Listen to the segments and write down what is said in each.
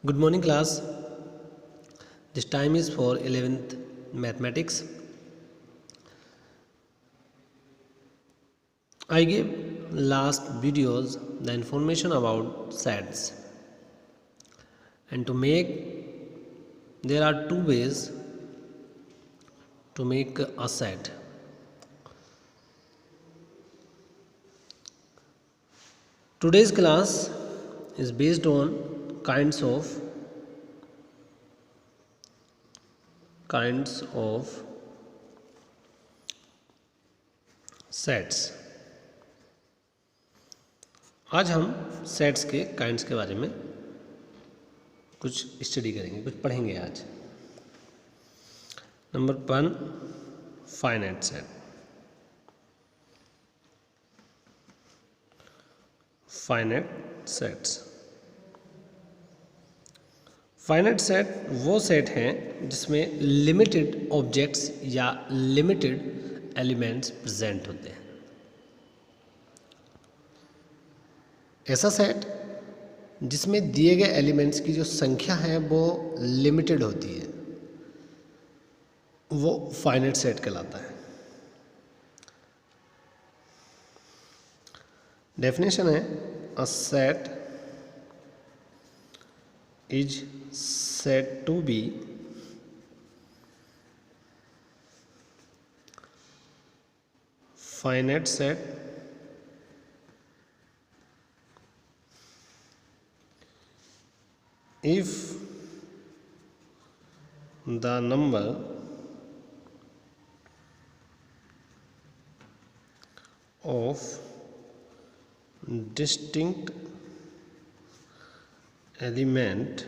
Good morning class. This time is for 11th mathematics. I gave last videos the information about sets, and there are two ways to make a set. Today's class is based on kinds of sets. आज हम sets के kinds के बारे में कुछ study करेंगे, कुछ पढ़ेंगे आज. Number 1, finite set. Finite sets. Finite set वो सेट हैं जिसमें लिमिटेड ऑब्जेक्ट्स या लिमिटेड एलिमेंट्स प्रेजेंट होते हैं. ऐसा सेट जिसमें दिए गए एलिमेंट्स की जो संख्या है वो लिमिटेड होती है, वो फाइनाइट सेट कहलाता है. डेफिनेशन है, a set is said to be finite set if the number of distinct element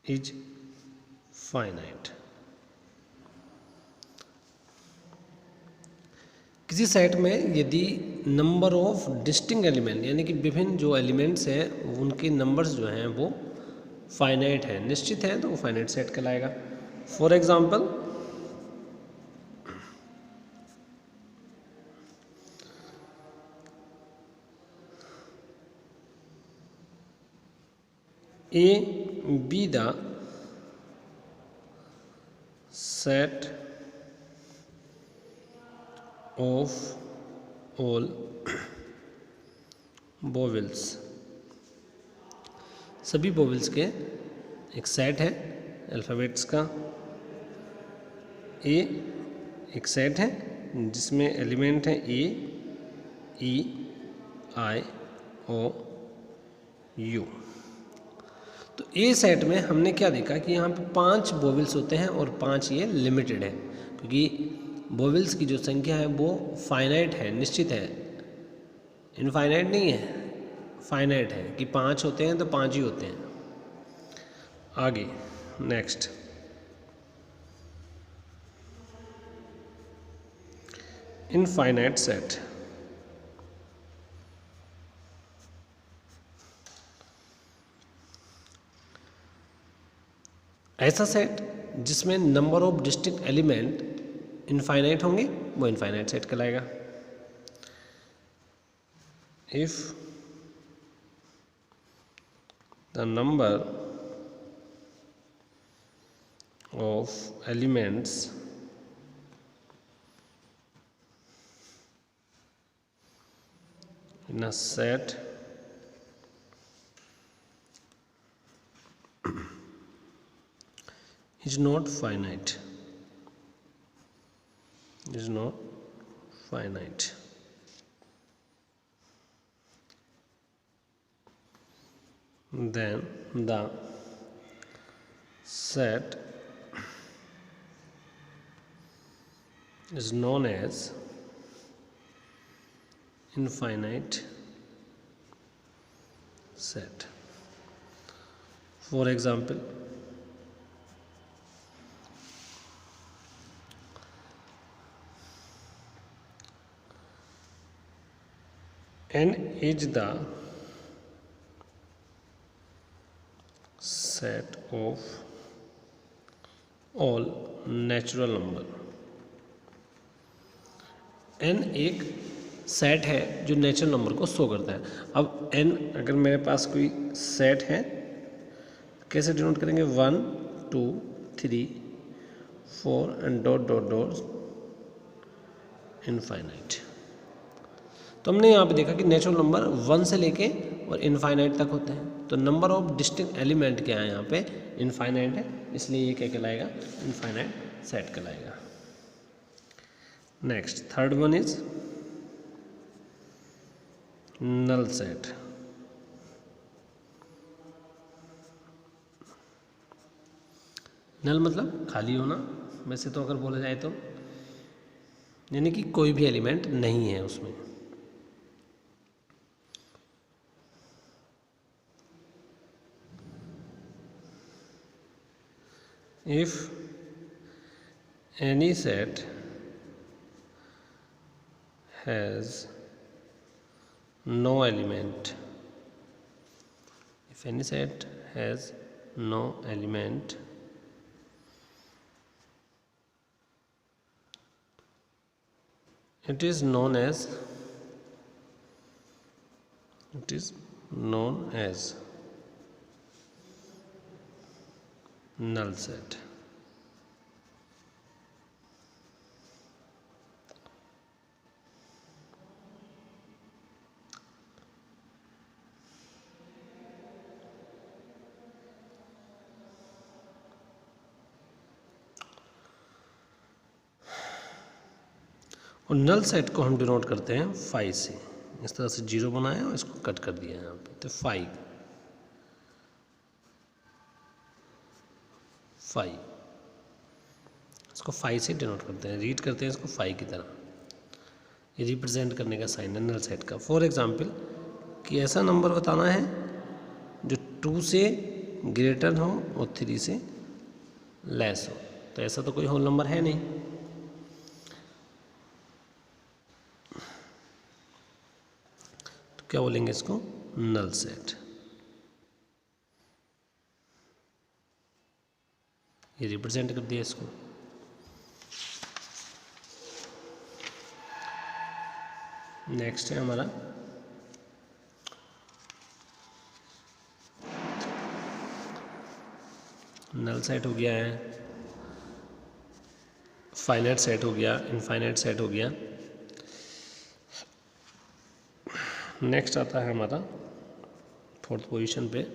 is finite. किसी सेट में यदि नंबर ऑफ डिस्टिंक्ट एलिमेंट यानी कि विभिन्न जो एलिमेंट्स हैं उनके नंबर्स जो हैं वो फाइनाइट हैं, निश्चित हैं, तो वो फाइनाइट सेट कहलाएगा. For example, A be the set of all vowels. सभी वोवेल्स के एक सेट है अल्फ़ाबेट्स का. A एक सेट है जिसमें एलिमेंट है A, E, I, O, U. तो ए सेट में हमने क्या देखा कि यहाँ पे 5 वोवेल्स होते हैं और 5 ये लिमिटेड है, क्योंकि वोवेल्स की जो संख्या है वो फाइनाइट है, निश्चित है, इनफाइनाइट नहीं है, फाइनाइट है कि 5 होते हैं तो 5 ही होते हैं. आगे नेक्स्ट, इनफाइनाइट सेट. ऐसा सेट जिसमें number of distinct element infinite होंगे वो इनफाइनाइट सेट कहलाएगा. If the number of elements in a set is not finite, then the set is known as infinite set. For example, n is the set of all natural number. n एक set है जो natural number को show करता है। अब n अगर मेरे पास कोई सेट है कैसे डिनोट करेंगे, 1 2 3 4 and dot dot dot infinite. तो हमने यहाँ पे देखा कि नेचुरल नंबर 1 से लेके और इनफाइनाइट तक होते हैं। तो नंबर ऑफ डिस्टिंक्ट एलिमेंट क्या है यहाँ पे, इनफाइनाइट है, इसलिए ये क्या कहलाएगा, इनफाइनाइट सेट कहलाएगा। Next third one is null set. Null मतलब खाली होना, वैसे तो अगर बोला जाए तो यानी कि कोई भी एलिमेंट नहीं है उसमें। If any set has no element, if any set has no element, it is known as null set। और नल सेट को हम डिनोट करते हैं 5 से। इस तरह से 0 बनाया और इसको कट कर दिया यहाँ पे, तो 5 इसको 5 से डिनोट करते हैं, रीड करते हैं इसको 5 की तरह। ये रिप्रेजेंट करने का साइन है नल सेट का। फॉर एग्जांपल कि ऐसा नंबर बताना है जो 2 से ग्रेटर हो और 3 से लेस हो। तो ऐसा तो कोई होल नंबर है नहीं, तो क्या बोलेंगे इसको, नल सेट। ये रिप्रेजेंट कर दिया इसको। नेक्स्ट है हमारा नल सेट हो गया है, फाइनाइट सेट हो गया, इनफाइनाइट सेट हो गया। नेक्स्ट आता है हमारा 4th पोजीशन पे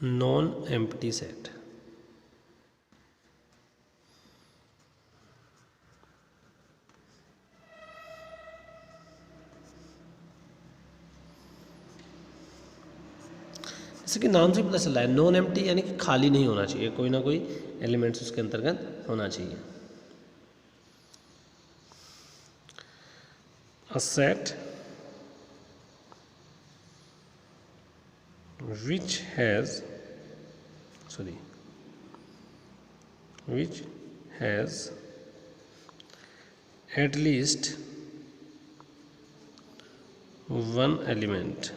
नॉन एम्प्टी सेट। जैसे कि नाम से पता चल रहा है नॉन एम्प्टी यानी कि खाली नहीं होना चाहिए, कोई ना कोई एलिमेंट्स उसके अंतर्गत होना चाहिए। A set which has at least one element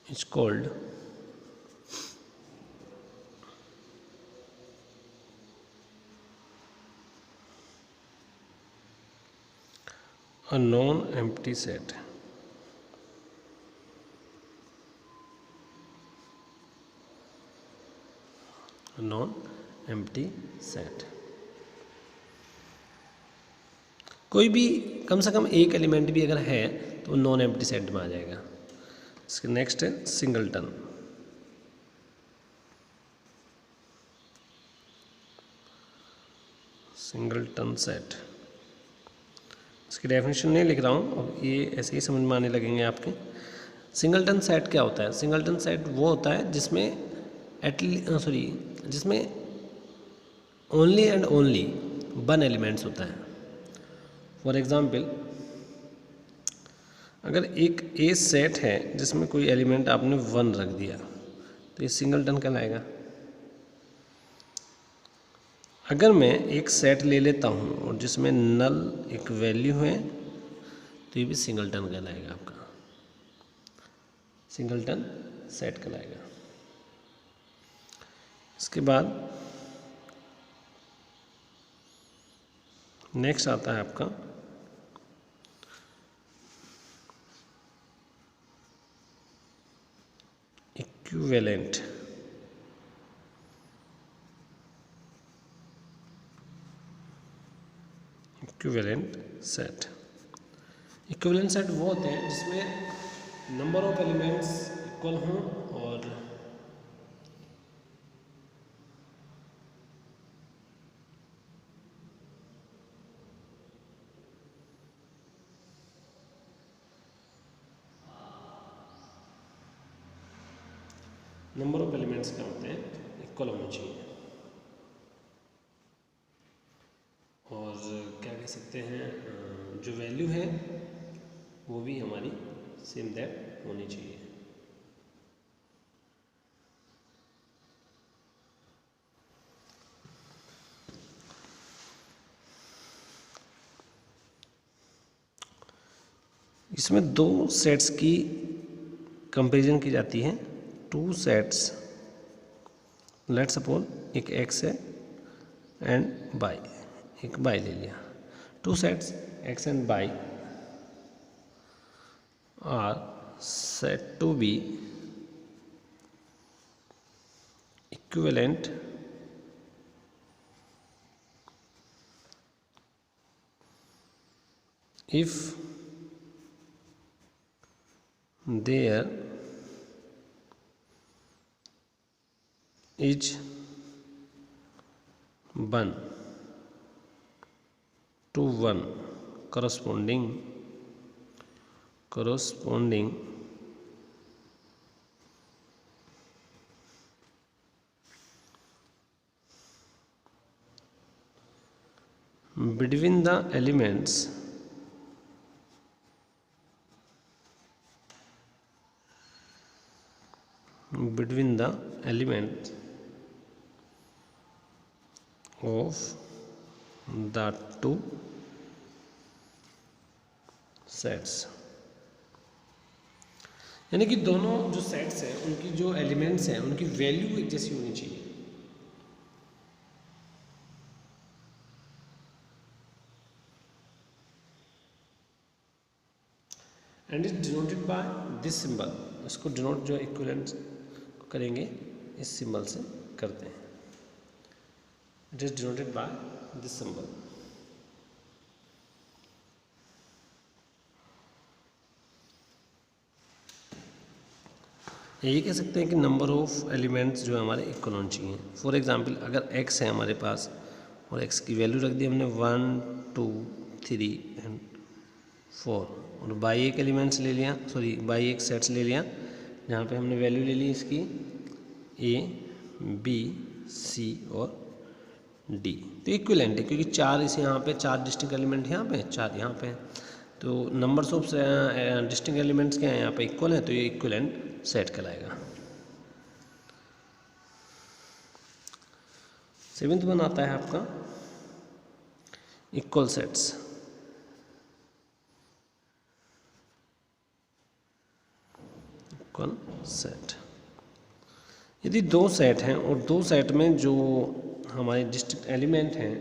is called a non-empty set। Non empty set, कोई भी कम से कम एक एलिमेंट भी अगर है तो नॉन एम्प्टी सेट में आ जाएगा। इसके नेक्स्ट है सिंगलटन। सिंगलटन सेट, इसकी डेफिनेशन नहीं लिख रहा हूँ, अब ये ऐसे ही समझ में आने लगेंगे आपके। सिंगलटन सेट क्या होता है, सिंगलटन सेट वो होता है जिसमें जिसमें only and only one elements होता है। फॉर एग्जांपल अगर एक ए सेट है जिसमें कोई एलिमेंट आपने 1 रख दिया तो ये सिंगलटन कहलाएगा। अगर मैं एक सेट ले लेता हूँ और जिसमें नल एक वैल्यू है तो ये भी सिंगलटन कहलाएगा, आपका सिंगलटन सेट कहलाएगा। इसके बाद नेक्स्ट आता है आपका equivalent. Equivalent set. Equivalent set वो होते हैं जिसमें नंबर ऑफ एलिमेंट्स इक्वल हों और नंबर ऑफ एलिमेंट्स क्या होते हैं, इक्वल होने चाहिए। और क्या कह सकते हैं, जो वैल्यू है वो भी हमारी सेम दैट होनी चाहिए। इसमें दो सेट्स की कंपैरिजन की जाती है। टू सेट्स, लेट्स सपोज एक एक्स है एंड बाई, एक बाई ले लिया। Two sets X and Y are set to be equivalent if there is one to one corresponding between the elements of the two sets. यानी कि दोनों जो sets हैं उनकी जो एलिमेंट्स हैं उनकी वैल्यू एक जैसी होनी चाहिए। And is denoted by this symbol. इसको डिनोट जो इक्विवेलेंट करेंगे इस सिंबल से करते हैं। It is denoted by this symbol. ये कह सकते हैं कि नंबर ऑफ एलिमेंट्स जो है हमारे इक्वल होने चाहिए। फॉर एग्जांपल अगर x है हमारे पास और x की वैल्यू रख दी हमने 1 2 3 एंड 4 और बाई एक एलिमेंट्स ले लिया, सॉरी बाई एक सेट्स ले लिया जहाँ पे हमने वैल्यू ले ली इसकी a b c और d। तो इक्विवेलेंट है क्योंकि चार इस यहाँ पे चार डिस्टिंक्ट एलिमेंट यहाँ पे, चार यहाँ पे, तो नंबर्स ऑफ डिस्टिंक्ट एलिमेंट्स क्या है यहाँ पे इक्वल है, तो ये इक्विवेलेंट सेट कहलाएगा। सेवेंथ वन आता है आपका इक्वल सेट्स। इक्वल सेट, यदि दो सेट हैं और दो सेट में जो हमारे डिस्टिंक्ट एलिमेंट हैं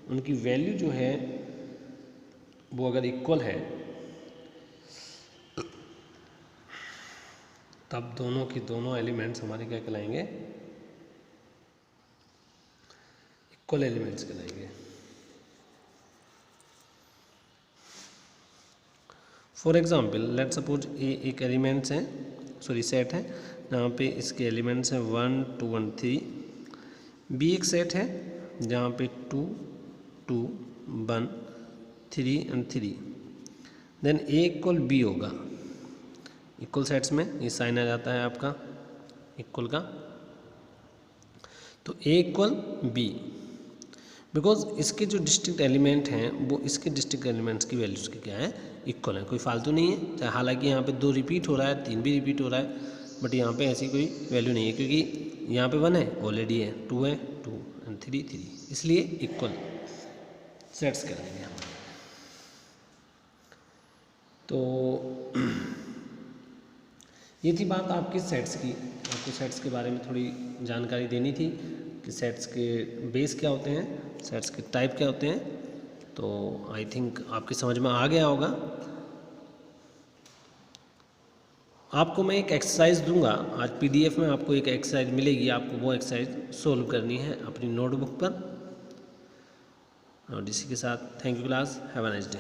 उनकी वैल्यू जो है वो अगर इक्वल है तब दोनों की दोनों एलिमेंट्स हमारे क्या कहलाएंगे, इक्वल एलिमेंट्स कहलाएंगे। For example let suppose A एक एलिमेंट्स हैं, सॉरी सेट है जहाँ पे इसके एलिमेंट्स हैं 1 2 1 3। बी एक सेट है जहाँ पे 2 2 1 3 and 3। Then A equal B होगा। इक्वल सेट्स में ये साइन आ जाता है आपका इक्वल का, तो ए इक्वल बी बिकॉज इसके जो डिस्टिंक्ट एलिमेंट हैं वो इसके डिस्टिंक्ट एलिमेंट्स की वैल्यूज की क्या है, इक्वल है, कोई फालतू नहीं है। चाहे हालांकि यहाँ पे 2 रिपीट हो रहा है 3 भी रिपीट हो रहा है, बट यहाँ पे ऐसी कोई वैल्यू नहीं है क्योंकि यहाँ पे 1 है ऑलरेडी है, 2 है 2 एंड 3 3, इसलिए इक्वल सेट्स करेंगे हम। तो ये थी बात आपकी सेट्स की। आपको सेट्स के बारे में थोड़ी जानकारी देनी थी कि सेट्स के बेस क्या होते हैं, सेट्स के टाइप क्या होते हैं तो आई थिंक आपकी समझ में आ गया होगा। आपको मैं एक एक्सरसाइज दूंगा आज पीडीएफ में, आपको एक एक्सरसाइज मिलेगी, आपको वो एक्सरसाइज सोल्व करनी है अपनी नोटबुक पर। और इसी के साथ thank you class, have a nice day.